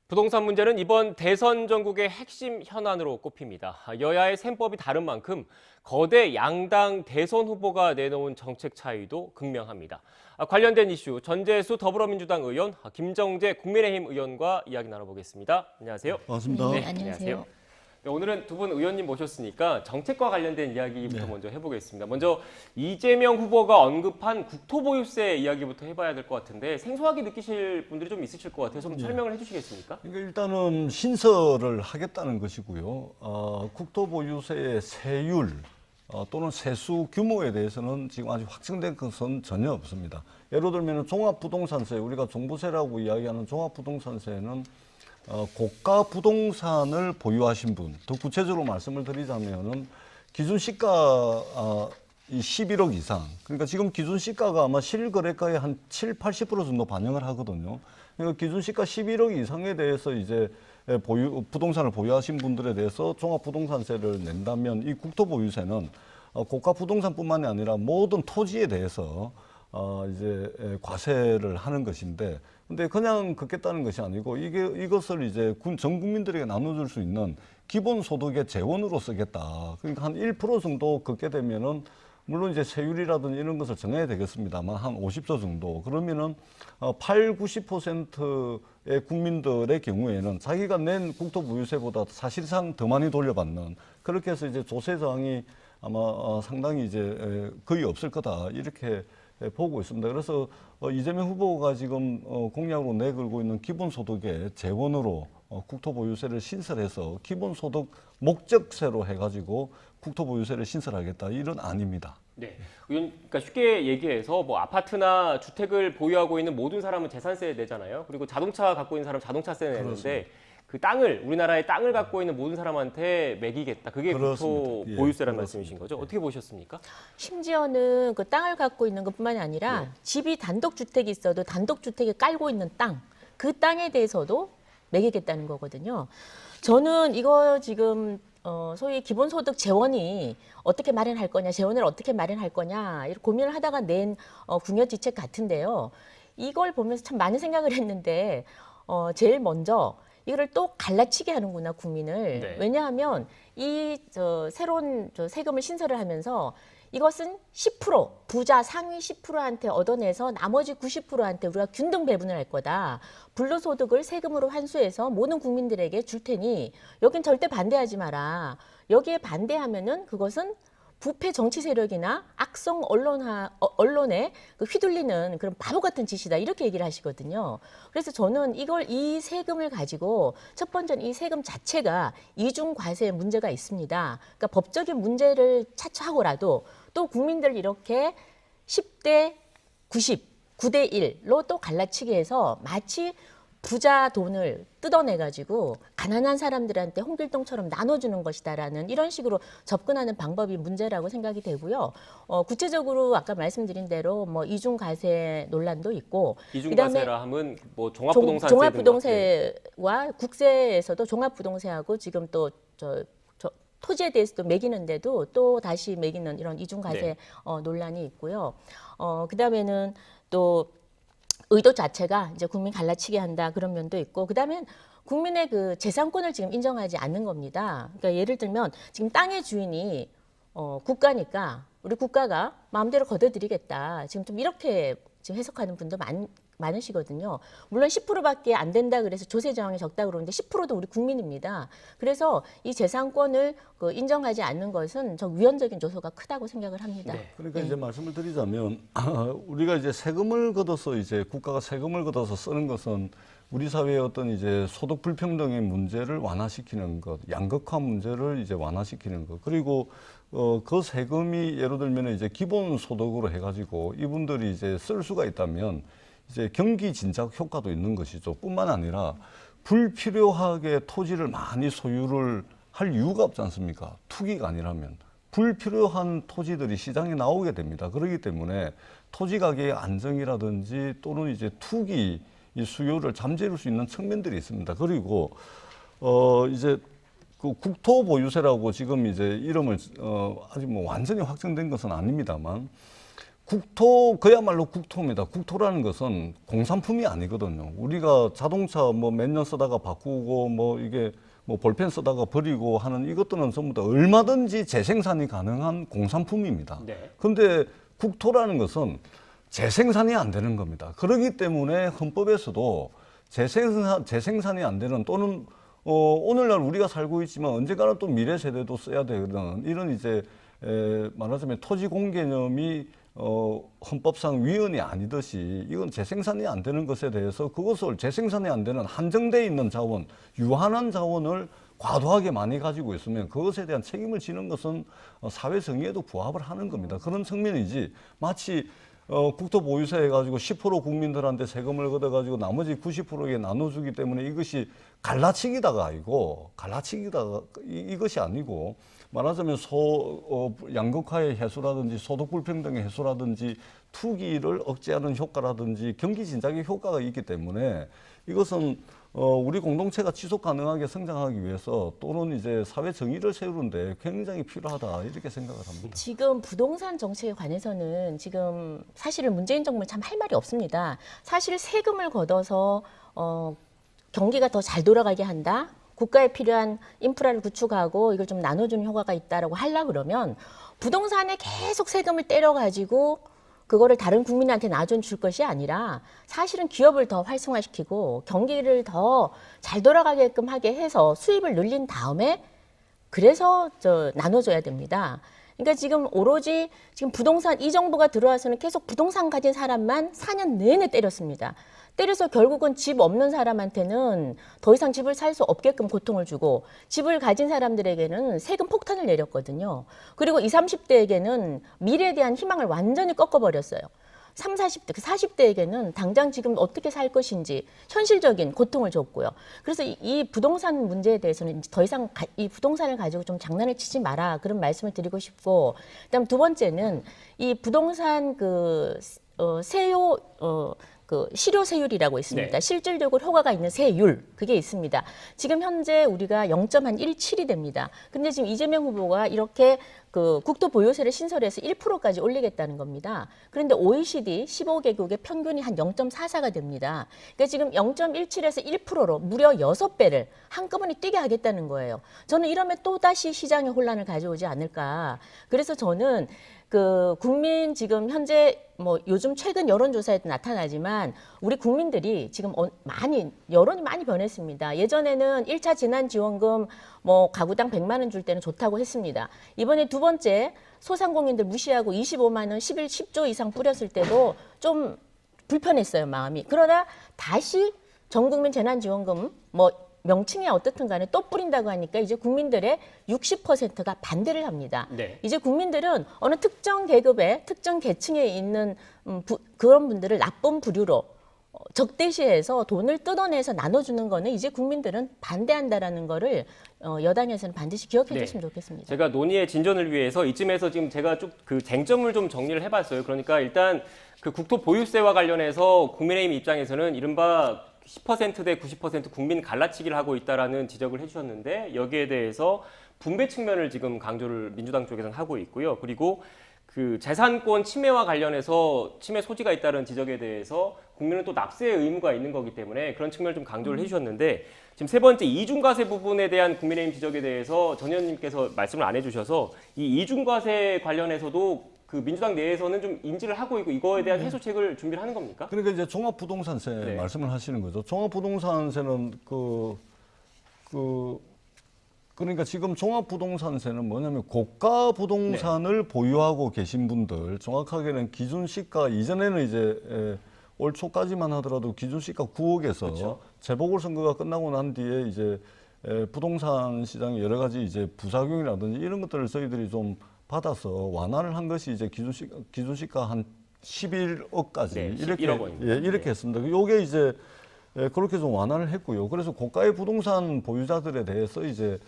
부동산 문제는 이번 대선 전국의 핵심 현안으로 꼽힙니다. 여야의 셈법이 다른 만큼 거대 양당 대선 후보가 내놓은 정책 차이도 극명합니다. 관련된 이슈 전재수 더불어민주당 의원, 김정재 국민의힘 의원과 이야기 나눠보겠습니다. 안녕하세요. 반갑습니다. 네, 안녕하세요. 네, 오늘은 두 분 의원님 모셨으니까 정책과 관련된 이야기부터 네. 먼저 해보겠습니다. 먼저 이재명 후보가 언급한 국토보유세 이야기부터 해봐야 될 것 같은데 생소하게 느끼실 분들이 좀 있으실 것 같아서 좀 설명을 해주시겠습니까? 그러니까 일단은 신설을 하겠다는 것이고요. 국토보유세의 세율 또는 세수 규모에 대해서는 지금 아직 확정된 것은 전혀 없습니다. 예를 들면 종합부동산세, 우리가 종부세라고 이야기하는 종합부동산세는 고가 부동산을 보유하신 분, 더 구체적으로 말씀을 드리자면은 기준 시가 이 11억 이상, 그러니까 지금 기준 시가가 아마 실거래가의 한 80% 정도 반영을 하거든요. 그러니까 기준 시가 11억 이상에 대해서 이제 부동산을 보유하신 분들에 대해서 종합부동산세를 낸다면 이 국토보유세는 고가 부동산뿐만이 아니라 모든 토지에 대해서 이제 과세를 하는 것인데, 근데 그냥 걷겠다는 것이 아니고 이것을 이제 전 국민들에게 나눠줄 수 있는 기본소득의 재원으로 쓰겠다. 그러니까 한 1% 정도 걷게 되면은 물론 이제 세율이라든지 이런 것을 정해야 되겠습니다만 한 50조 정도. 그러면은 8, 90%의 국민들의 경우에는 자기가 낸 국토보유세보다 사실상 더 많이 돌려받는, 그렇게 해서 이제 조세 저항이 아마 상당히 이제 거의 없을 거다, 이렇게 보고 있습니다. 그래서 이재명 후보가 지금 공약으로 내걸고 있는 기본소득의 재원으로 국토보유세를 신설해서 기본소득 목적세로 해가지고 국토보유세를 신설하겠다, 이런 안입니다. 네, 그러니까 쉽게 얘기해서 뭐 아파트나 주택을 보유하고 있는 모든 사람은 재산세 내잖아요. 그리고 자동차 갖고 있는 사람 자동차세 내는데 그렇습니다. 그 땅을, 우리나라의 땅을 갖고 있는 모든 사람한테 매기겠다. 그게 그렇습니다. 국토보유세라는 예, 말씀이신 거죠? 어떻게 보셨습니까? 심지어는 그 땅을 갖고 있는 것뿐만이 아니라 네. 집이 단독주택이 있어도 단독주택에 깔고 있는 땅, 그 땅에 대해서도 매기겠다는 거거든요. 저는 이거 지금 소위 기본소득 재원이 어떻게 마련할 거냐, 재원을 어떻게 마련할 거냐 이렇게 고민을 하다가 낸 궁여지책 같은데요. 이걸 보면서 참 많은 생각을 했는데 제일 먼저 이거를 또 갈라치게 하는구나, 국민을. 네. 왜냐하면 이 새로운 세금을 신설을 하면서 이것은 10%, 부자 상위 10%한테 얻어내서 나머지 90%한테 우리가 균등 배분을 할 거다. 불로소득을 세금으로 환수해서 모든 국민들에게 줄 테니 여긴 절대 반대하지 마라. 여기에 반대하면은 그것은 부패 정치 세력이나 악성 언론에 휘둘리는 그런 바보 같은 짓이다, 이렇게 얘기를 하시거든요. 그래서 저는 이 세금을 가지고 첫 번째는 이 세금 자체가 이중 과세에 문제가 있습니다. 그러니까 법적인 문제를 차치하고라도 또 국민들 이렇게 10대 90, 9대 1로 또 갈라치게 해서 마치 부자 돈을 뜯어내가지고 가난한 사람들한테 홍길동처럼 나눠주는 것이다라는 이런 식으로 접근하는 방법이 문제라고 생각이 되고요. 구체적으로 아까 말씀드린 대로 뭐 이중과세 논란도 있고, 이중과세라 하면 뭐 종합부동산세 종합부동세와 국세에서도 종합부동세하고 지금 또 토지에 대해서도 매기는데도 또 다시 매기는 이런 이중과세 네. 논란이 있고요. 그다음에는 또 의도 자체가 이제 국민 갈라치게 한다, 그런 면도 있고, 그다음엔 국민의 그 재산권을 지금 인정하지 않는 겁니다. 그러니까 예를 들면 지금 땅의 주인이 국가니까 우리 국가가 마음대로 걷어들이겠다, 지금 좀 이렇게 지금 해석하는 분도 많으시거든요. 물론 10%밖에 안 된다 그래서 조세 저항이 적다 그러는데 10%도 우리 국민입니다. 그래서 이 재산권을 인정하지 않는 것은 저 위헌적인 요소가 크다고 생각을 합니다. 네. 그러니까 이제 말씀을 드리자면 우리가 이제 세금을 걷어서 이제 국가가 세금을 걷어서 쓰는 것은 우리 사회의 어떤 이제 소득 불평등의 문제를 완화시키는 것, 양극화 문제를 이제 완화시키는 것, 그리고 그 세금이 예를 들면 이제 기본 소득으로 해가지고 이분들이 이제 쓸 수가 있다면 이제 경기 진작 효과도 있는 것이죠. 뿐만 아니라 불필요하게 토지를 많이 소유를 할 이유가 없지 않습니까? 투기가 아니라면 불필요한 토지들이 시장에 나오게 됩니다. 그렇기 때문에 토지 가격의 안정이라든지 또는 이제 투기 이 수요를 잠재울 수 있는 측면들이 있습니다. 그리고 이제 그 국토보유세라고 지금 이제 이름을 아직 뭐 완전히 확정된 것은 아닙니다만, 국토 그야말로 국토입니다. 국토라는 것은 공산품이 아니거든요. 우리가 자동차 뭐 몇 년 쓰다가 바꾸고 뭐 이게 뭐 볼펜 쓰다가 버리고 하는 이것들은 전부 다 얼마든지 재생산이 가능한 공산품입니다. 네. 근데 국토라는 것은 재생산이 안 되는 겁니다. 그렇기 때문에 헌법에서도 재생산이 안 되는 또는 오늘날 우리가 살고 있지만 언젠가는 또 미래 세대도 써야 되는 이런 이제 말하자면 토지 공개념이 헌법상 위헌이 아니듯이 이건 재생산이 안 되는 것에 대해서 그것을 재생산이 안 되는 한정돼 있는 자원, 유한한 자원을 과도하게 많이 가지고 있으면 그것에 대한 책임을 지는 것은 사회 정의에도 부합을 하는 겁니다. 그런 측면이지 마치 국토 보유세 해가지고 10% 국민들한테 세금을 걷어가지고 나머지 90%에게 나눠주기 때문에 이것이 갈라치기다가 아니고 갈라치기다가 이것이 아니고 말하자면 양극화의 해소라든지 소득 불평등의 해소라든지 투기를 억제하는 효과라든지 경기 진작의 효과가 있기 때문에 이것은 우리 공동체가 지속 가능하게 성장하기 위해서 또는 이제 사회 정의를 세우는데 굉장히 필요하다 이렇게 생각을 합니다. 지금 부동산 정책에 관해서는 지금 사실은 문재인 정부는 참 할 말이 없습니다. 사실 세금을 걷어서 경기가 더 잘 돌아가게 한다. 국가에 필요한 인프라를 구축하고 이걸 좀 나눠주는 효과가 있다라고 하려 그러면 부동산에 계속 세금을 때려가지고 그거를 다른 국민한테 나눠줄 것이 아니라 사실은 기업을 더 활성화시키고 경기를 더 잘 돌아가게끔 하게 해서 수입을 늘린 다음에 그래서 나눠줘야 됩니다. 그러니까 지금 오로지 지금 부동산 이 정부가 들어와서는 계속 부동산 가진 사람만 4년 내내 때렸습니다. 때려서 결국은 집 없는 사람한테는 더 이상 집을 살 수 없게끔 고통을 주고 집을 가진 사람들에게는 세금 폭탄을 내렸거든요. 그리고 20, 30대에게는 미래에 대한 희망을 완전히 꺾어버렸어요. 30, 40대, 40대에게는 당장 지금 어떻게 살 것인지 현실적인 고통을 줬고요. 그래서 이 부동산 문제에 대해서는 더 이상 이 부동산을 가지고 좀 장난을 치지 마라 그런 말씀을 드리고 싶고, 그다음 두 번째는 이 부동산 세요 실효세율이라고 있습니다. 네. 실질적으로 효과가 있는 세율 그게 있습니다. 지금 현재 우리가 0.17이 됩니다. 근데 지금 이재명 후보가 이렇게 국토 보유세를 신설해서 1%까지 올리겠다는 겁니다. 그런데 OECD 15개국의 평균이 한 0.44가 됩니다. 그러니까 지금 0.17에서 1%로 무려 6배를 한꺼번에 뛰게 하겠다는 거예요. 저는 이러면 또다시 시장의 혼란을 가져오지 않을까. 그래서 저는 국민 지금 현재 뭐 요즘 최근 여론조사에도 나타나지만 우리 국민들이 지금 여론이 많이 변했습니다. 예전에는 1차 재난지원금 뭐 가구당 100만 원 줄 때는 좋다고 했습니다. 이번에 두 번째 소상공인들 무시하고 25만 원 10조 이상 뿌렸을 때도 좀 불편했어요, 마음이. 그러나 다시 전국민 재난지원금 뭐 명칭이 어떻든 간에 또 뿌린다고 하니까 이제 국민들의 60%가 반대를 합니다. 네. 이제 국민들은 어느 특정 계급의 특정 계층에 있는 그런 분들을 나쁜 부류로 적대시해서 돈을 뜯어내서 나눠주는 거는 이제 국민들은 반대한다라는 거를 여당에서는 반드시 기억해 줬으면 좋겠습니다. 제가 논의의 진전을 위해서 이쯤에서 지금 제가 쭉 쟁점을 좀 정리를 해봤어요. 그러니까 일단 국토 보유세와 관련해서 국민의힘 입장에서는 이른바 10%대 90% 국민 갈라치기를 하고 있다라는 지적을 해주셨는데 여기에 대해서 분배 측면을 지금 강조를 민주당 쪽에서는 하고 있고요. 그리고 재산권 침해와 관련해서 침해 소지가 있다는 지적에 대해서 국민은 또 납세의 의무가 있는 거기 때문에 그런 측면을 좀 강조를 해주셨는데 지금 세 번째 이중과세 부분에 대한 국민의힘 지적에 대해서 전 의원님께서 말씀을 안 해주셔서 이 이중과세 관련해서도 민주당 내에서는 좀 인지를 하고 있고 이거에 대한 해소책을 준비를 하는 겁니까? 그러니까 이제 종합부동산세 네. 말씀을 하시는 거죠. 종합부동산세는 그러니까 지금 종합부동산세는 뭐냐면 고가 부동산을 보유하고 계신 분들, 정확하게는 기준시가 이전에는 이제 올 초까지만 하더라도 기준시가 9억에서 그렇죠. 재보궐선거가 끝나고 난 뒤에 이제 부동산 시장에 여러 가지 이제 부작용이라든지 이런 것들을 저희들이 좀 받아서 완화를 한 것이 이제 기준시가 한 11억까지 네, 이렇게 11억 원입니다. 이렇게 했습니다. 요게 이제 그렇게 좀 완화를 했고요. 그래서 고가의 부동산 보유자들에 대해서 이제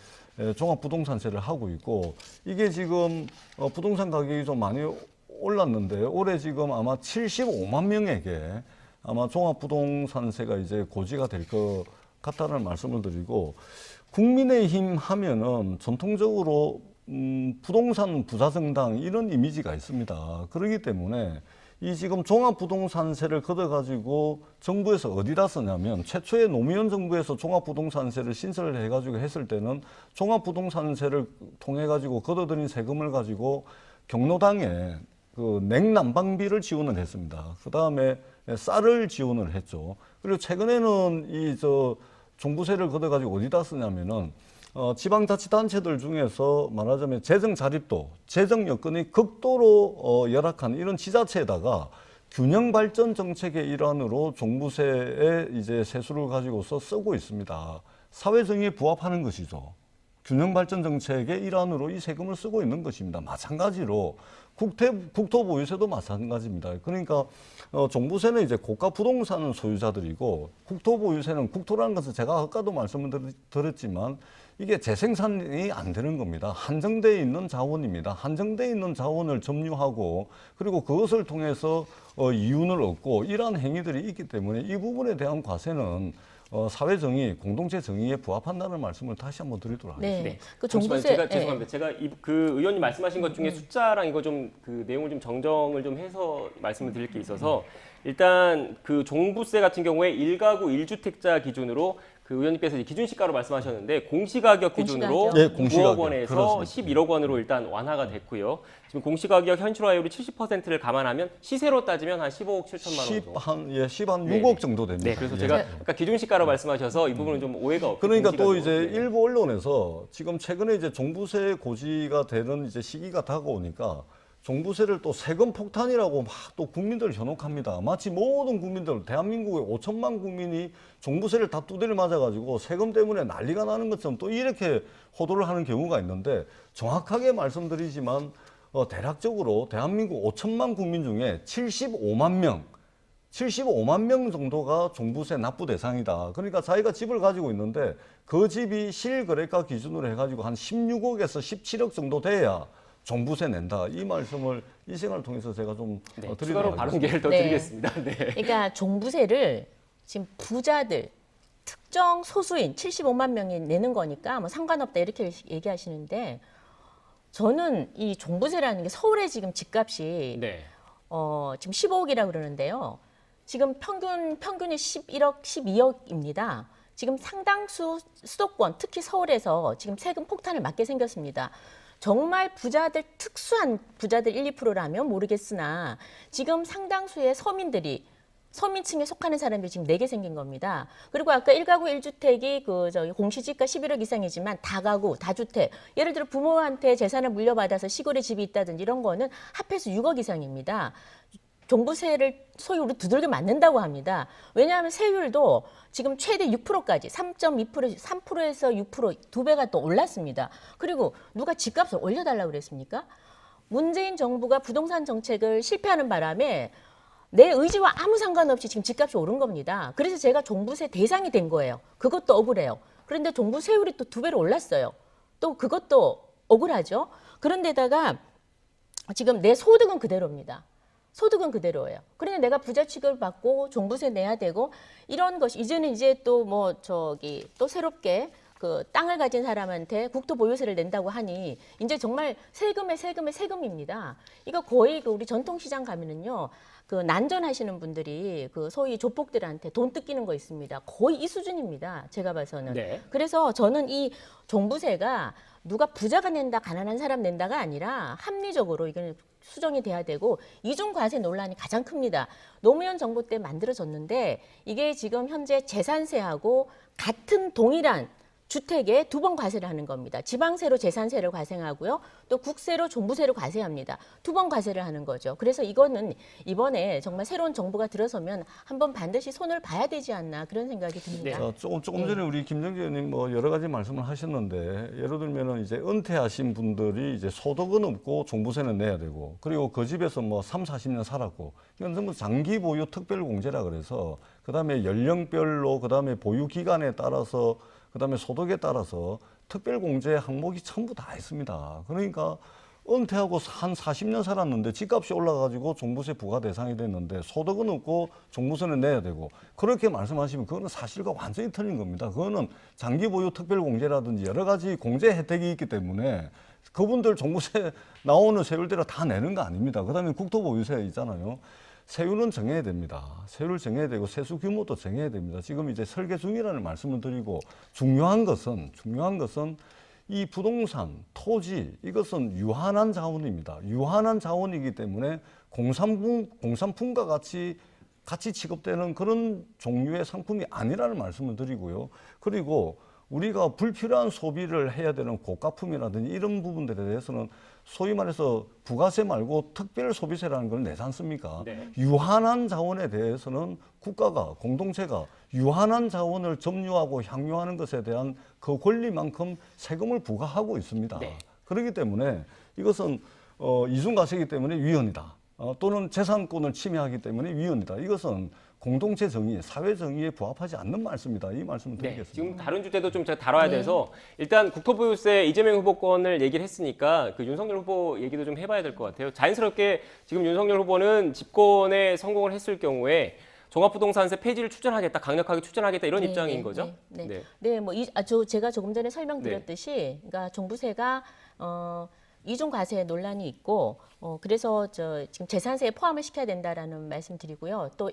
종합부동산세를 하고 있고 이게 지금 부동산 가격이 좀 많이 올랐는데 올해 지금 아마 75만 명에게 아마 종합부동산세가 이제 고지가 될 것 같다는 말씀을 드리고 국민의힘 하면은 전통적으로 부동산 부자 정당 이런 이미지가 있습니다. 그렇기 때문에 이 지금 종합부동산세를 걷어가지고 정부에서 어디다 쓰냐면 최초에 노무현 정부에서 종합부동산세를 신설을 해가지고 했을 때는 종합부동산세를 통해 가지고 걷어들인 세금을 가지고 경로당에 그 냉난방비를 지원을 했습니다. 그 다음에 쌀을 지원을 했죠. 그리고 최근에는 이 종부세를 걷어가지고 어디다 쓰냐면은 지방자치단체들 중에서 말하자면 재정 자립도, 재정 여건이 극도로 열악한 이런 지자체에다가 균형 발전 정책의 일환으로 종부세의 이제 세수를 가지고서 쓰고 있습니다. 사회 정의에 부합하는 것이죠. 균형 발전 정책의 일환으로 이 세금을 쓰고 있는 것입니다. 마찬가지로 국토보유세도 마찬가지입니다. 그러니까 종부세는 이제 고가 부동산 소유자들이고 국토보유세는 국토라는 것은 제가 아까도 말씀을 드렸지만 이게 재생산이 안 되는 겁니다. 한정되어 있는 자원입니다. 한정되어 있는 자원을 점유하고 그리고 그것을 통해서 이윤을 얻고 이러한 행위들이 있기 때문에 이 부분에 대한 과세는 사회 정의, 공동체 정의에 부합한다는 말씀을 다시 한번 드리도록 하겠습니다. 네. 그 잠시만요. 종부세 제가 죄송합니다. 제가 그 의원님 말씀하신 것 중에 숫자랑 이거 좀 그 내용을 좀 정정을 좀 해서 말씀을 드릴 게 있어서 일단 그 종부세 같은 경우에 1가구 1주택자 기준으로 그 의원님께서 기준시가로 말씀하셨는데 공시가격 기준으로 공시가격. 예, 공시가격. 9억 원에서 그렇습니다. 11억 원으로 일단 완화가 됐고요. 지금 공시가격 현실화율이 70%를 감안하면 시세로 따지면 한 15억 7천만 원 정도. 10한 네, 6억 네. 정도 됩니다. 네, 그래서 예. 제가 아까 기준시가로 말씀하셔서 이 부분은 좀 오해가 없게. 그러니까 또 공시가격. 이제 네. 일부 언론에서 지금 최근에 이제 종부세 고지가 되는 이제 시기가 다가오니까 종부세를 또 세금 폭탄이라고 막 또 국민들을 현혹합니다. 마치 모든 국민들, 대한민국의 5천만 국민이 종부세를 다 두드려 맞아가지고 세금 때문에 난리가 나는 것처럼 또 이렇게 호도를 하는 경우가 있는데 정확하게 말씀드리지만 대략적으로 대한민국 5천만 국민 중에 75만 명 정도가 종부세 납부 대상이다. 그러니까 자기가 집을 가지고 있는데 그 집이 실거래가 기준으로 해가지고 한 16억에서 17억 정도 돼야 종부세 낸다. 이 말씀을 이 시간을 통해서 제가 좀 추가로 드리도록 발언 하겠습니다. 기회를 더 네. 드리겠습니다. 네. 그러니까 종부세를 지금 부자들 특정 소수인 75만 명이 내는 거니까 뭐 상관없다 이렇게 얘기하시는데 저는 이 종부세라는 게 서울의 지금 집값이 네. 지금 15억이라고 그러는데요. 지금 평균이 11억, 12억입니다. 지금 상당수 수도권, 특히 서울에서 지금 세금 폭탄을 맞게 생겼습니다. 정말 부자들, 특수한 부자들 1, 2%라면 모르겠으나 지금 상당수의 서민층에 속하는 사람들이 지금 내게 생긴 겁니다. 그리고 아까 1가구 1주택이 공시지가 11억 이상이지만 다가구, 다주택. 예를 들어 부모한테 재산을 물려받아서 시골에 집이 있다든지 이런 거는 합해서 6억 이상입니다. 종부세를 소위 우리 두들겨 맞는다고 합니다. 왜냐하면 세율도 지금 최대 6%까지 3.2%, 3%에서 6% 2배가 또 올랐습니다. 그리고 누가 집값을 올려달라고 그랬습니까? 문재인 정부가 부동산 정책을 실패하는 바람에 내 의지와 아무 상관없이 지금 집값이 오른 겁니다. 그래서 제가 종부세 대상이 된 거예요. 그것도 억울해요. 그런데 종부세율이 또 2배로 올랐어요. 또 그것도 억울하죠. 그런데다가 지금 내 소득은 그대로입니다. 소득은 그대로예요. 그런데 내가 부자 취급을 받고 종부세 내야 되고 이런 것이 이제는 이제 또 또 새롭게 그 땅을 가진 사람한테 국토보유세를 낸다고 하니 이제 정말 세금입니다. 이거 거의 그 우리 전통시장 가면은요. 그 난전하시는 분들이 그 소위 조폭들한테 돈 뜯기는 거 있습니다. 거의 이 수준입니다. 제가 봐서는. 네. 그래서 저는 이 종부세가 누가 부자가 낸다, 가난한 사람 낸다가 아니라 합리적으로 이건 수정이 돼야 되고 이중과세 논란이 가장 큽니다. 노무현 정부 때 만들어졌는데 이게 지금 현재 재산세하고 같은 동일한 주택에 2번 과세를 하는 겁니다. 지방세로 재산세를 과세하고요. 또 국세로 종부세를 과세합니다. 2번 과세를 하는 거죠. 그래서 이거는 이번에 정말 새로운 정부가 들어서면 한번 반드시 손을 봐야 되지 않나 그런 생각이 듭니다. 네. 조금 전에 우리 김정재 의원님 여러 가지 말씀을 하셨는데 예를 들면은 이제 은퇴하신 분들이 이제 소득은 없고 종부세는 내야 되고 그리고 그 집에서 3, 40년 살았고 이건 전부 장기 보유 특별 공제라 그래서 그다음에 연령별로 그다음에 보유 기간에 따라서 그다음에 소득에 따라서 특별 공제 항목이 전부 다 있습니다. 그러니까 은퇴하고 한 40년 살았는데 집값이 올라가지고 종부세 부과 대상이 됐는데 소득은 없고 종부세는 내야 되고 그렇게 말씀하시면 그거는 사실과 완전히 틀린 겁니다. 그거는 장기 보유 특별공제라든지 여러 가지 공제 혜택이 있기 때문에 그분들 종부세 나오는 세율대로 다 내는 거 아닙니다. 그다음에 국토보유세 있잖아요. 세율은 정해야 됩니다. 세율을 정해야 되고 세수 규모도 정해야 됩니다. 지금 이제 설계 중이라는 말씀을 드리고 중요한 것은 이 부동산, 토지 이것은 유한한 자원입니다. 유한한 자원이기 때문에 공산품과 같이 취급되는 그런 종류의 상품이 아니라는 말씀을 드리고요. 그리고 우리가 불필요한 소비를 해야 되는 고가품이라든지 이런 부분들에 대해서는 소위 말해서 부가세 말고 특별 소비세라는 걸 내지 않습니까? 네. 유한한 자원에 대해서는 국가가, 공동체가 유한한 자원을 점유하고 향유하는 것에 대한 그 권리만큼 세금을 부과하고 있습니다. 네. 그렇기 때문에 이것은 이중과세이기 때문에 위헌이다. 또는 재산권을 침해하기 때문에 위헌이다. 이것은 공동체 정의, 사회 정의에 부합하지 않는 말씀이다. 이 말씀을 네, 드리겠습니다. 지금 다른 주제도 좀 제가 다뤄야 네. 돼서 일단 국토보유세 이재명 후보권을 얘기를 했으니까 그 윤석열 후보 얘기도 좀 해봐야 될 것 같아요. 자연스럽게 지금 윤석열 후보는 집권에 성공을 했을 경우에 종합부동산세 폐지를 추진하겠다, 강력하게 추진하겠다 이런 네, 입장인 네, 거죠? 네, 뭐 제가 조금 전에 설명드렸듯이, 그러니까 종부세가 이중 과세 논란이 있고, 그래서 지금 재산세에 포함을 시켜야 된다라는 말씀드리고요. 또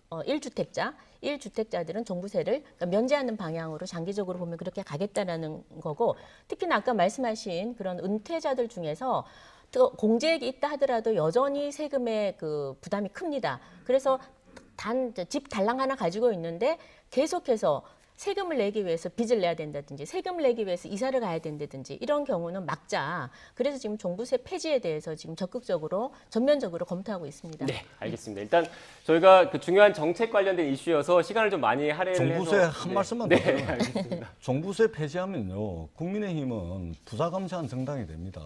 1주택자들은 종부세를 그러니까 면제하는 방향으로 장기적으로 보면 그렇게 가겠다라는 거고, 특히나 아까 말씀하신 그런 은퇴자들 중에서 또 공제액이 있다 하더라도 여전히 세금의 그 부담이 큽니다. 그래서 집 달랑 하나 가지고 있는데 계속해서 세금을 내기 위해서 빚을 내야 된다든지 세금을 내기 위해서 이사를 가야 된다든지 이런 경우는 막자. 그래서 지금 종부세 폐지에 대해서 지금 적극적으로 전면적으로 검토하고 있습니다. 네, 알겠습니다. 일단 저희가 그 중요한 정책 관련된 이슈여서 시간을 좀 많이 할애를 해서 종부세 한 말씀만 더 네, 드려요. 알겠습니다. 종부세 폐지하면요, 국민의힘은 부자 감시한 정당이 됩니다.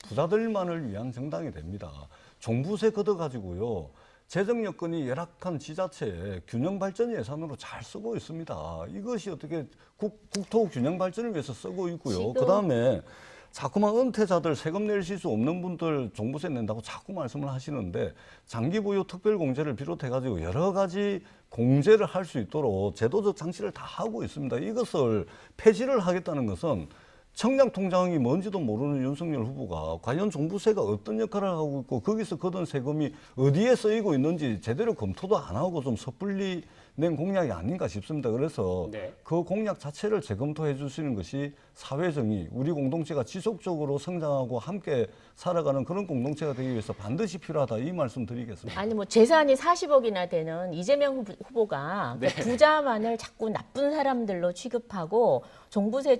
부자들만을 위한 정당이 됩니다. 종부세 걷어가지고요, 재정 여건이 열악한 지자체에 균형 발전 예산으로 잘 쓰고 있습니다. 이것이 어떻게 국토 균형 발전을 위해서 쓰고 있고요. 그 다음에 자꾸만 은퇴자들 세금 내실 수 없는 분들 종부세 낸다고 자꾸 말씀을 하시는데 장기 보유 특별 공제를 비롯해 가지고 여러 가지 공제를 할 수 있도록 제도적 장치를 다 하고 있습니다. 이것을 폐지를 하겠다는 것은 청량통장이 뭔지도 모르는 윤석열 후보가 과연 종부세가 어떤 역할을 하고 있고 거기서 걷은 세금이 어디에 쓰이고 있는지 제대로 검토도 안 하고 좀 섣불리 낸 공약이 아닌가 싶습니다. 그래서 네. 그 공약 자체를 재검토해 주시는 것이 사회정의, 우리 공동체가 지속적으로 성장하고 함께 살아가는 그런 공동체가 되기 위해서 반드시 필요하다. 이 말씀 드리겠습니다. 아니 뭐 재산이 40억이나 되는 이재명 후보가 네. 부자만을 자꾸 나쁜 사람들로 취급하고 종부세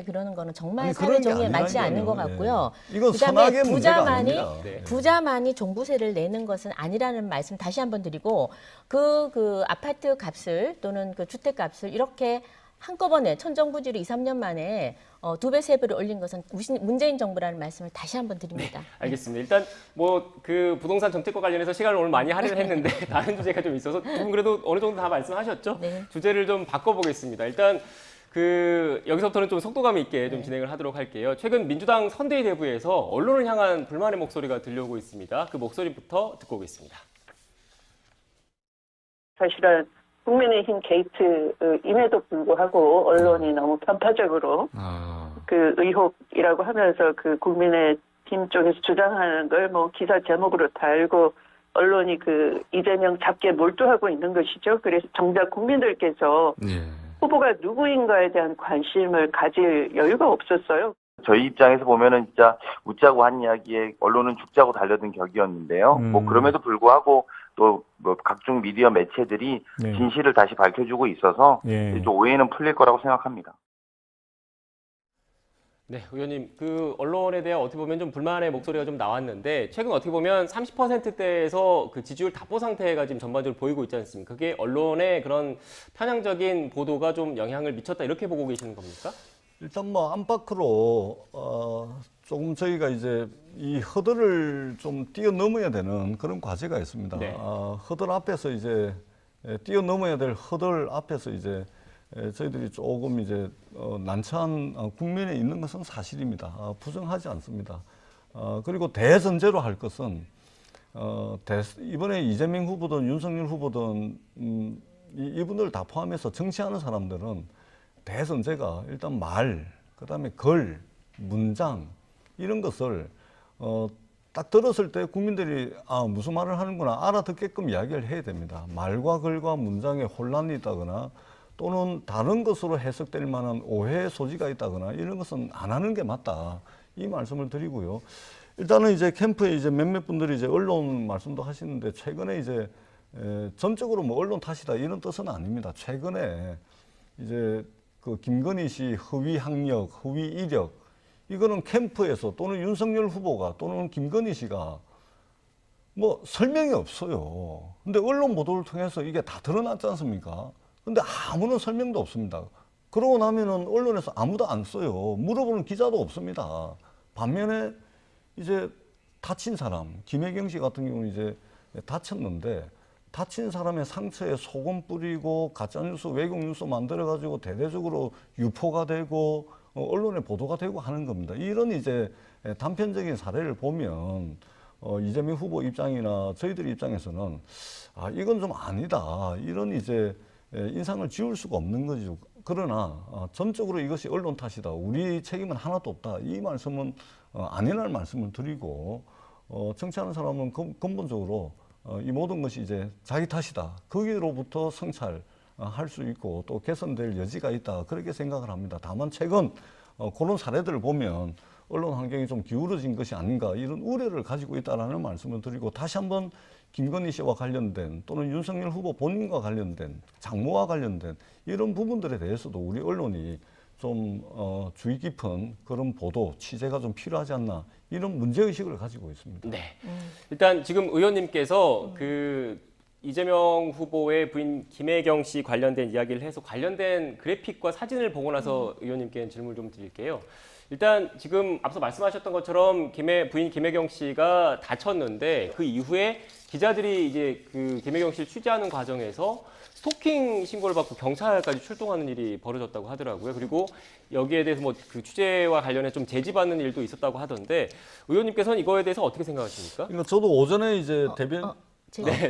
그러는 거는 정말 아니, 사회 그런 게 정의에 맞지 아니라니까요. 않는 것 같고요. 예. 이건 그다음에 선악의 문제가 아닙니다. 네. 부자만이 종부세를 내는 것은 아니라는 말씀 다시 한번 드리고 그 아파트 값을 또는 그 주택 값을 이렇게 한꺼번에 천정부지로 2, 3년 만에 2배, 3배로 올린 것은 문재인 정부라는 말씀을 다시 한번 드립니다. 알겠습니다. 일단 뭐 그 부동산 정책과 관련해서 시간을 오늘 많이 할애를 했는데 다른 주제가 좀 있어서 두 분 그래도 어느 정도 다 말씀하셨죠? 네. 주제를 좀 바꿔보겠습니다. 일단 그 여기서부터는 좀 속도감 있게 좀 진행을 하도록 할게요. 최근 민주당 선대위 내부에서 언론을 향한 불만의 목소리가 들려오고 있습니다. 그 목소리부터 듣고 오겠습니다. 사실은 국민의힘 게이트임에도 불구하고 언론이 너무 편파적으로 그 의혹이라고 하면서 그 국민의힘 쪽에서 주장하는 걸 뭐 기사 제목으로 달고 언론이 그 이재명 잡기에 몰두하고 있는 것이죠. 그래서 정작 국민들께서 후보가 누구인가에 대한 관심을 가질 여유가 없었어요. 저희 입장에서 보면은 진짜 웃자고 한 이야기에 언론은 죽자고 달려든 격이었는데요. 뭐 그럼에도 불구하고 또 뭐 각종 미디어 매체들이 진실을 다시 밝혀주고 있어서 좀 오해는 풀릴 거라고 생각합니다. 네, 의원님, 그 언론에 대해 어떻게 보면 좀 불만의 목소리가 좀 나왔는데 최근 어떻게 보면 30%대에서 그 지지율 답보 상태가 지금 전반적으로 보이고 있지 않습니까? 그게 언론의 그런 편향적인 보도가 좀 영향을 미쳤다 이렇게 보고 계시는 겁니까? 일단 뭐 안팎으로 조금 저희가 이제 이 허들을 좀 뛰어넘어야 되는 그런 과제가 있습니다. 네. 허들 앞에서 이제 뛰어넘어야 될 허들 앞에서 이제 저희들이 조금 이제 난처한 국면에 있는 것은 사실입니다. 부정하지 않습니다. 그리고 대전제로 할 것은 이번에 이재명 후보든 윤석열 후보든 이분들 다 포함해서 정치하는 사람들은 대전제가 일단 말, 그다음에 글, 문장 이런 것을 딱 들었을 때 국민들이 무슨 말을 하는구나 알아듣게끔 이야기를 해야 됩니다. 말과 글과 문장에 혼란이 있다거나 또는 다른 것으로 해석될 만한 오해의 소지가 있다거나 이런 것은 안 하는 게 맞다. 이 말씀을 드리고요. 일단은 이제 캠프에 이제 몇몇 분들이 이제 언론 말씀도 하시는데 최근에 이제 전적으로 뭐 언론 탓이다 이런 뜻은 아닙니다. 최근에 이제 그 김건희 씨 허위 학력, 허위 이력 이거는 캠프에서 또는 윤석열 후보가 또는 김건희 씨가 뭐 설명이 없어요. 근데 언론 보도를 통해서 이게 다 드러났지 않습니까? 근데 아무런 설명도 없습니다. 그러고 나면은 언론에서 아무도 안 써요. 물어보는 기자도 없습니다. 반면에 이제 다친 사람, 김혜경 씨 같은 경우는 이제 다쳤는데 다친 사람의 상처에 소금 뿌리고 가짜뉴스, 왜곡뉴스 만들어가지고 대대적으로 유포가 되고 언론에 보도가 되고 하는 겁니다. 이런 이제 단편적인 사례를 보면 이재명 후보 입장이나 저희들 입장에서는 이건 좀 아니다. 이런 이제 인상을 지울 수가 없는 거죠. 그러나 전적으로 이것이 언론 탓이다. 우리 책임은 하나도 없다. 이 말씀은 아니라는 말씀을 드리고 정치하는 사람은 근본적으로 이 모든 것이 이제 자기 탓이다. 거기로부터 성찰할 수 있고 또 개선될 여지가 있다. 그렇게 생각을 합니다. 다만 최근 그런 사례들을 보면 언론 환경이 좀 기울어진 것이 아닌가 이런 우려를 가지고 있다라는 말씀을 드리고 다시 한번 김건희 씨와 관련된 또는 윤석열 후보 본인과 관련된 장모와 관련된 이런 부분들에 대해서도 우리 언론이 좀 주의 깊은 그런 보도, 취재가 좀 필요하지 않나 이런 문제의식을 가지고 있습니다. 네. 일단 지금 의원님께서 그 이재명 후보의 부인 김혜경 씨 관련된 이야기를 해서 관련된 그래픽과 사진을 보고 나서 의원님께 질문을 좀 드릴게요. 일단 지금 앞서 말씀하셨던 것처럼 부인 김혜경 씨가 다쳤는데 그 이후에 기자들이 이제 그 김혜경 씨를 취재하는 과정에서 스토킹 신고를 받고 경찰까지 출동하는 일이 벌어졌다고 하더라고요. 그리고 여기에 대해서 뭐 그 취재와 관련해 좀 제지받는 일도 있었다고 하던데 의원님께서는 이거에 대해서 어떻게 생각하십니까? 그러니까 저도 오전에 이제 대변 네,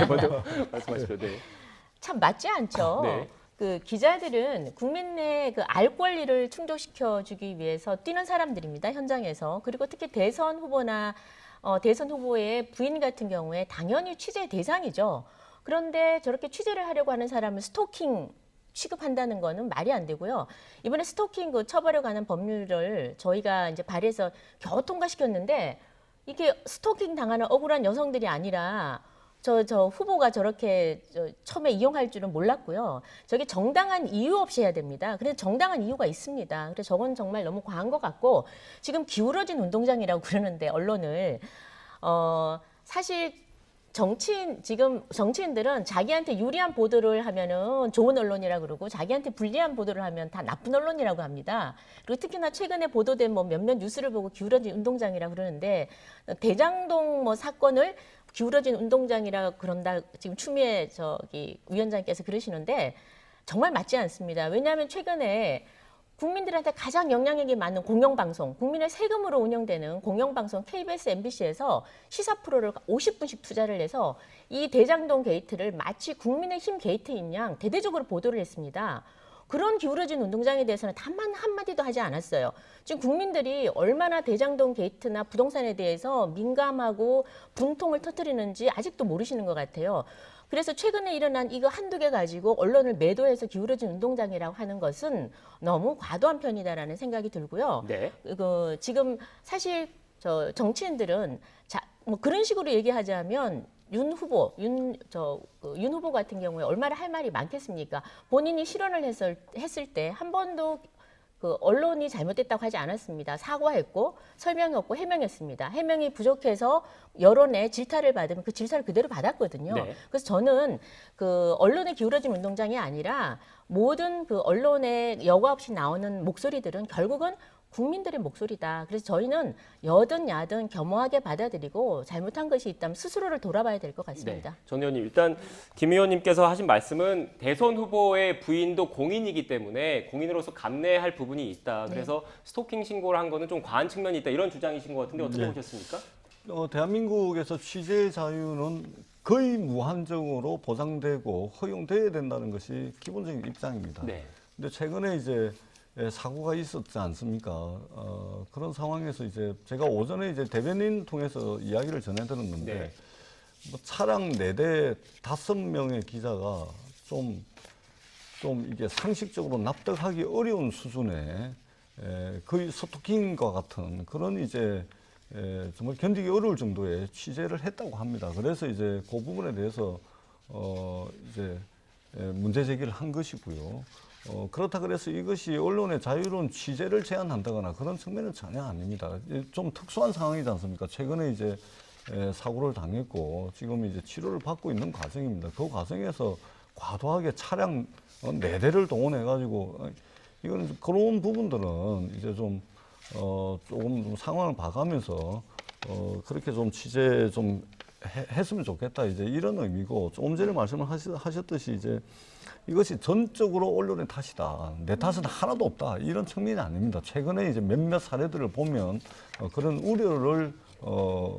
먼저 말씀하시죠. 네. 참 맞지 않죠. 네. 그 기자들은 국민 내 그 알 권리를 충족시켜 주기 위해서 뛰는 사람들입니다. 현장에서. 그리고 특히 대선 후보나 대선 후보의 부인 같은 경우에 당연히 취재 대상이죠. 그런데 저렇게 취재를 하려고 하는 사람을 스토킹 취급한다는 거는 말이 안 되고요. 이번에 스토킹 그 처벌에 관한 법률을 저희가 이제 발의해서 겨우 통과시켰는데 이게 스토킹 당하는 억울한 여성들이 아니라 저 후보가 저렇게 처음에 이용할 줄은 몰랐고요. 저게 정당한 이유 없이 해야 됩니다. 그래서 정당한 이유가 있습니다. 그래서 저건 정말 너무 과한 것 같고 지금 기울어진 운동장이라고 그러는데 언론을 사실 지금 정치인들은 자기한테 유리한 보도를 하면은 좋은 언론이라 그러고 자기한테 불리한 보도를 하면 다 나쁜 언론이라고 합니다. 그리고 특히나 최근에 보도된 뭐 몇몇 뉴스를 보고 기울어진 운동장이라 그러는데 대장동 뭐 사건을 기울어진 운동장이라 그런다 지금 추미애 위원장께서 그러시는데 정말 맞지 않습니다. 왜냐하면 최근에 국민들한테 가장 영향력이 많은 공영방송, 국민의 세금으로 운영되는 공영방송 KBS, MBC에서 시사 프로를 50분씩 투자를 해서 이 대장동 게이트를 마치 국민의힘 게이트인 양 대대적으로 보도를 했습니다. 그런 기울어진 운동장에 대해서는 단만 한마디도 하지 않았어요. 지금 국민들이 얼마나 대장동 게이트나 부동산에 대해서 민감하고 분통을 터뜨리는지 아직도 모르시는 것 같아요. 그래서 최근에 일어난 이거 한두 개 가지고 언론을 매도해서 기울어진 운동장이라고 하는 것은 너무 과도한 편이다라는 생각이 들고요. 네. 지금 사실 정치인들은 뭐 그런 식으로 얘기하자면 윤 후보 같은 경우에 얼마나 할 말이 많겠습니까? 본인이 실언을 했을 때 한 번도 그 언론이 잘못됐다고 하지 않았습니다. 사과했고 설명했고 해명했습니다. 해명이 부족해서 여론의 질타를 받으면 그 질타를 그대로 받았거든요. 네. 그래서 저는 그 언론의 기울어진 운동장이 아니라 모든 그 언론의 여과 없이 나오는 목소리들은 결국은 국민들의 목소리다. 그래서 저희는 여든 야든 겸허하게 받아들이고 잘못한 것이 있다면 스스로를 돌아봐야 될 것 같습니다. 네. 전 의원님, 일단 김 의원님께서 하신 말씀은 대선 후보의 부인도 공인이기 때문에 공인으로서 감내할 부분이 있다. 그래서 스토킹 신고를 한 거는 좀 과한 측면이 있다. 이런 주장이신 것 같은데 어떻게 보셨습니까? 대한민국에서 취재 자유는 거의 무한정으로 보장되고 허용돼야 된다는 것이 기본적인 입장입니다. 네. 근데 최근에 이제 사고가 있었지 않습니까? 그런 상황에서 이제 제가 오전에 이제 대변인 통해서 이야기를 전해드렸는데 네. 뭐 차량 4대 5명의 기자가 좀 이게 상식적으로 납득하기 어려운 수준의 거의 스토킹과 같은 그런 이제 정말 견디기 어려울 정도의 취재를 했다고 합니다. 그래서 이제 그 부분에 대해서 이제 문제 제기를 한 것이고요. 그렇다 그래서 이것이 언론의 자유로운 취재를 제한한다거나 그런 측면은 전혀 아닙니다. 좀 특수한 상황이지 않습니까? 최근에 이제 사고를 당했고 지금 이제 치료를 받고 있는 과정입니다. 그 과정에서 과도하게 차량 4대를 동원해가지고 이거는 그런 부분들은 이제 좀 조금 좀 상황을 봐가면서 그렇게 좀 취재 좀 했으면 좋겠다 이제 이런 의미고 조금 전에 말씀을 하셨듯이 이제 이것이 전적으로 언론의 탓이다. 내 탓은 하나도 없다. 이런 측면이 아닙니다. 최근에 이제 몇몇 사례들을 보면 그런 우려를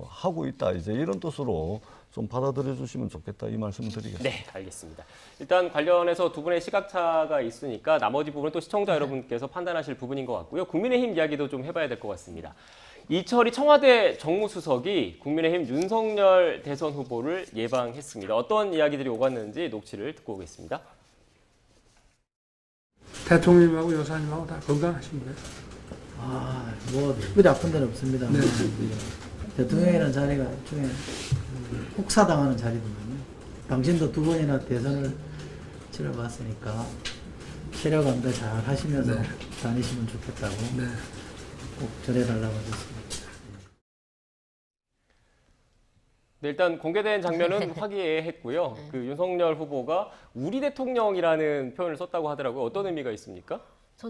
하고 있다. 이제 이런 뜻으로 좀 받아들여 주시면 좋겠다. 이 말씀을 드리겠습니다. 네, 알겠습니다. 일단 관련해서 두 분의 시각차가 있으니까 나머지 부분은 또 시청자 여러분께서 판단하실 부분인 것 같고요. 국민의힘 이야기도 좀 해봐야 될 것 같습니다. 이철이 청와대 정무수석이 국민의힘 윤석열 대선 후보를 예방했습니다. 어떤 이야기들이 오갔는지 녹취를 듣고 오겠습니다. 대통령님하고 여사님하고 다 건강하신 거예요? 뭐 특별히 아픈 데는 없습니다. 네. 대통령이라는 자리가 일종의 혹사당하는 자리거든요. 당신도 2번이나 대선을 치러봤으니까 체력 안배 잘 하시면서 네. 다니시면 좋겠다고 네. 꼭 전해달라고 하셨습니다. 네, 일단 공개된 장면은 화기애애했고요. 그 윤석열 후보가 우리 대통령이라는 표현을 썼다고 하더라고요. 어떤 의미가 있습니까?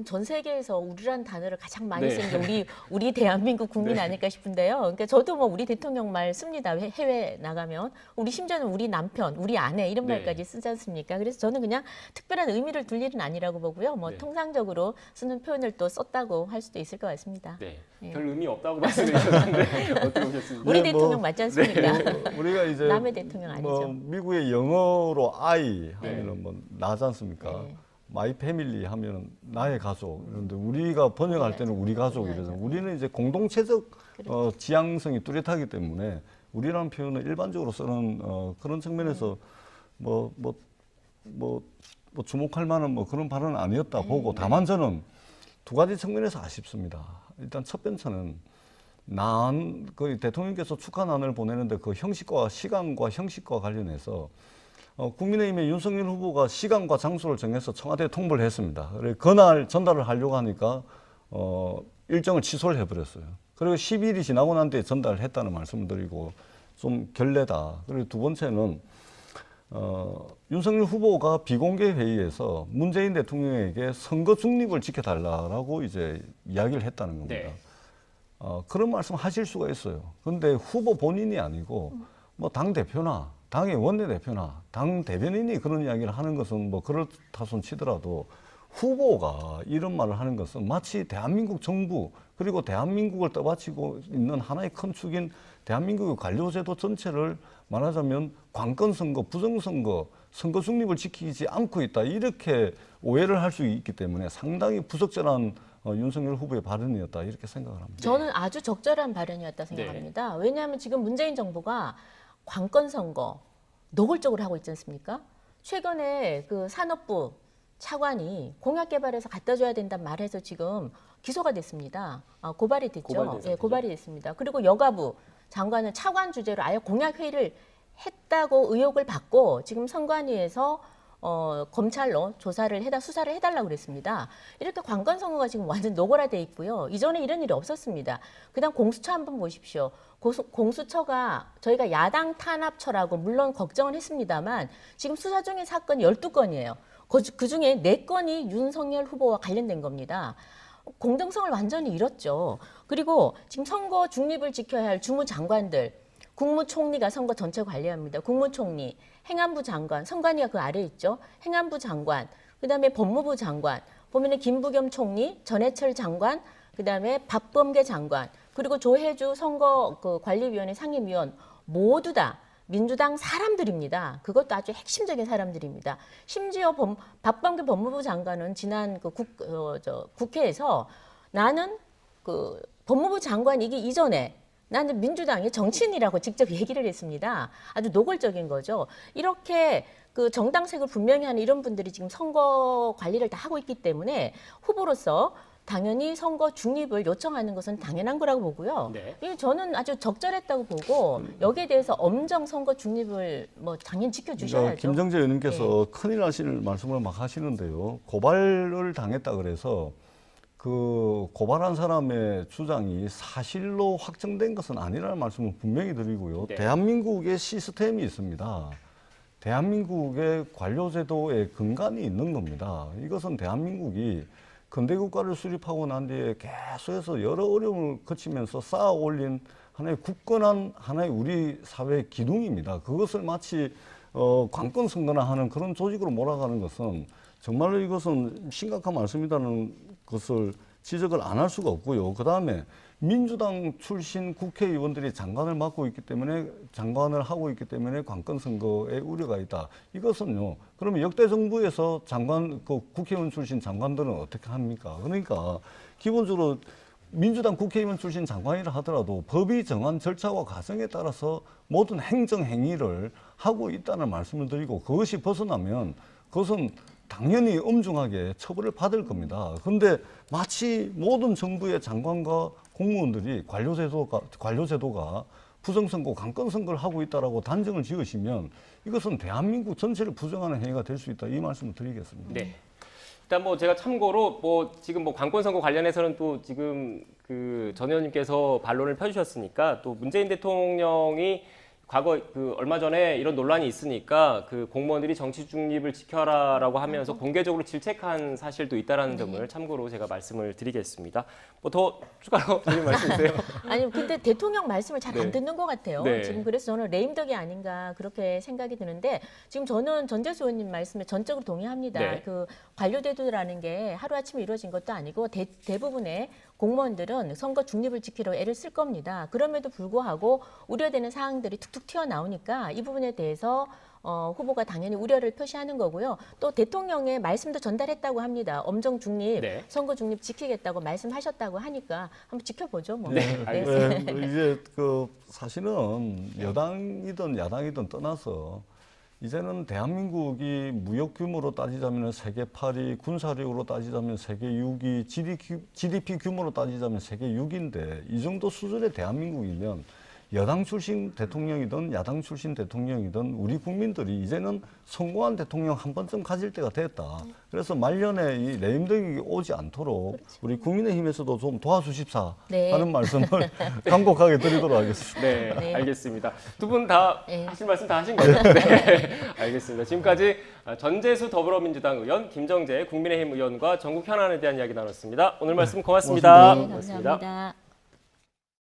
전 세계에서 우리란 단어를 가장 많이 네. 쓴 게 우리 대한민국 국민 네. 아닐까 싶은데요. 그러니까 저도 뭐 우리 대통령 말 씁니다. 해외 나가면 우리 심지어는 우리 남편, 우리 아내 이런 네. 말까지 쓰지 않습니까? 그래서 저는 그냥 특별한 의미를 둘 일은 아니라고 보고요. 뭐 네. 통상적으로 쓰는 표현을 또 썼다고 할 수도 있을 것 같습니다. 네, 네. 별 의미 없다고 말씀해주셨는데 어떻게 보셨습니까? 우리 네, 대통령 맞지 않습니까? 우리가 이제 남의 대통령 아니죠. 뭐 미국의 영어로 I 하면은 뭐 나지 않습니까? 네. 마이 패밀리 하면은 나의 가족. 그런데 우리가 번역할 때는 우리 가족 이래서 우리는 이제 공동체적 지향성이 뚜렷하기 때문에 우리라는 표현을 일반적으로 쓰는 그런 측면에서 뭐 주목할 만한 뭐 그런 발언은 아니었다 보고 다만 저는 두 가지 측면에서 아쉽습니다. 일단 첫 번째는 그 대통령께서 축하난을 보내는데 그 시간과 형식과 관련해서 국민의힘의 윤석열 후보가 시간과 장소를 정해서 청와대에 통보를 했습니다. 그래서 그날 전달을 하려고 하니까 일정을 취소를 해버렸어요. 그리고 10일이 지나고 난 뒤에 전달을 했다는 말씀을 드리고 좀 결례다. 그리고 두 번째는 윤석열 후보가 비공개 회의에서 문재인 대통령에게 선거 중립을 지켜달라고 이제 이야기를 했다는 겁니다. 네. 그런 말씀 하실 수가 있어요. 그런데 후보 본인이 아니고 뭐 당 대표나 당의 원내대표나 당 대변인이 그런 이야기를 하는 것은 뭐 그렇다 손 치더라도 후보가 이런 말을 하는 것은 마치 대한민국 정부 그리고 대한민국을 떠받치고 있는 하나의 큰 축인 대한민국의 관료제도 전체를 말하자면 관건선거, 부정선거, 선거 중립을 지키지 않고 있다. 이렇게 오해를 할 수 있기 때문에 상당히 부적절한 윤석열 후보의 발언이었다. 이렇게 생각을 합니다. 저는 아주 적절한 발언이었다 생각합니다. 왜냐하면 지금 문재인 정부가 관건 선거 노골적으로 하고 있지 않습니까? 최근에 그 산업부 차관이 공약 개발해서 갖다 줘야 된다는 말해서 지금 기소가 됐습니다. 고발이 됐죠. 예, 고발이 됐습니다. 그리고 여가부 장관은 차관 주제로 아예 공약 회의를 했다고 의혹을 받고 지금 선관위에서 검찰로 수사를 해달라고 그랬습니다. 이렇게 관건 선거가 지금 완전 노골화돼 있고요. 이전에 이런 일이 없었습니다. 그다음 공수처 한번 보십시오. 공수처가 저희가 야당 탄압처라고 물론 걱정을 했습니다만 지금 수사 중인 사건 12건이에요. 그중에 4건이 윤석열 후보와 관련된 겁니다. 공정성을 완전히 잃었죠. 그리고 지금 선거 중립을 지켜야 할 주무장관들, 국무총리가 선거 전체 관리합니다. 국무총리, 행안부 장관, 선관위가 그 아래에 있죠. 행안부 장관, 그다음에 법무부 장관, 보면은 김부겸 총리, 전해철 장관, 그다음에 박범계 장관, 그리고 조혜주 선거 그 관리위원회 상임위원 모두 다 민주당 사람들입니다. 그것도 아주 핵심적인 사람들입니다. 심지어 박범계 법무부 장관은 지난 그 국회에서 나는 그 법무부 장관이기 이전에 나는 민주당의 정치인이라고 직접 얘기를 했습니다. 아주 노골적인 거죠. 이렇게 그 정당색을 분명히 하는 이런 분들이 지금 선거 관리를 다 하고 있기 때문에 후보로서 당연히 선거 중립을 요청하는 것은 당연한 거라고 보고요. 네. 이게 저는 아주 적절했다고 보고 여기에 대해서 엄정 선거 중립을 뭐 당연히 지켜주셔야죠. 김정재 의원님께서 큰일 나실 말씀을 막 하시는데요. 고발을 당했다 그래서 그 고발한 사람의 주장이 사실로 확정된 것은 아니라는 말씀을 분명히 드리고요. 네. 대한민국의 시스템이 있습니다. 대한민국의 관료제도의 근간이 있는 겁니다. 이것은 대한민국이 근대국가를 수립하고 난 뒤에 계속해서 여러 어려움을 거치면서 쌓아 올린 하나의 굳건한 하나의 우리 사회의 기둥입니다. 그것을 마치 관건 선거나 하는 그런 조직으로 몰아가는 것은 정말로 이것은 심각한 말씀이라는 것을 지적을 안 할 수가 없고요. 그 다음에 민주당 출신 국회의원들이 장관을 맡고 있기 때문에 장관을 하고 있기 때문에 관건 선거에 우려가 있다. 이것은요. 그러면 역대 정부에서 장관 그 국회의원 출신 장관들은 어떻게 합니까? 그러니까 기본적으로 민주당 국회의원 출신 장관이라 하더라도 법이 정한 절차와 과정에 따라서 모든 행정 행위를 하고 있다는 말씀을 드리고 그것이 벗어나면 그것은 당연히 엄중하게 처벌을 받을 겁니다. 그런데 마치 모든 정부의 장관과 공무원들이 관료제도가 부정선거, 관건선거를 하고 있다라고 단정을 지으시면 이것은 대한민국 전체를 부정하는 행위가 될 수 있다. 이 말씀을 드리겠습니다. 네. 일단 뭐 제가 참고로 뭐 지금 뭐 관건 선거 관련해서는 또 지금 그 전 의원님께서 반론을 펴주셨으니까 또 문재인 대통령이 과거 그 얼마 전에 이런 논란이 있으니까 그 공무원들이 정치 중립을 지켜라라고 하면서 공개적으로 질책한 사실도 있다라는 점을 참고로 제가 말씀을 드리겠습니다. 뭐 더 추가로 드릴 말씀 있으세요? 아니 근데 대통령 말씀을 잘 안 네. 듣는 것 같아요. 네. 지금 그래서 저는 레임덕이 아닌가 그렇게 생각이 드는데 지금 저는 전재수 의원님 말씀에 전적으로 동의합니다. 네. 그 관료제도라는 게 하루아침에 이루어진 것도 아니고 대부분의 공무원들은 선거 중립을 지키려고 애를 쓸 겁니다. 그럼에도 불구하고 우려되는 사항들이 툭툭 튀어나오니까 이 부분에 대해서 후보가 당연히 우려를 표시하는 거고요. 또 대통령의 말씀도 전달했다고 합니다. 엄정 중립, 네. 선거 중립 지키겠다고 말씀하셨다고 하니까 한번 지켜보죠. 뭐. 네, 네, 이제 그 사실은 여당이든 야당이든 떠나서 이제는 대한민국이 무역 규모로 따지자면 세계 8위, 군사력으로 따지자면 세계 6위, GDP 규모로 따지자면 세계 6위인데 이 정도 수준의 대한민국이면 여당 출신 대통령이든 야당 출신 대통령이든 우리 국민들이 이제는 성공한 대통령 한 번쯤 가질 때가 됐다. 그래서 말년에 이 레임덕이 오지 않도록 우리 국민의힘에서도 좀 도와주십사 네. 하는 말씀을 간곡하게 드리도록 하겠습니다. 네, 네. 알겠습니다. 두 분 다 네. 하실 말씀 다 하신 거죠? 네, 알겠습니다. 지금까지 전재수 더불어민주당 의원, 김정재 국민의힘 의원과 전국 현안에 대한 이야기 나눴습니다. 오늘 말씀 고맙습니다. 네, 감사합니다.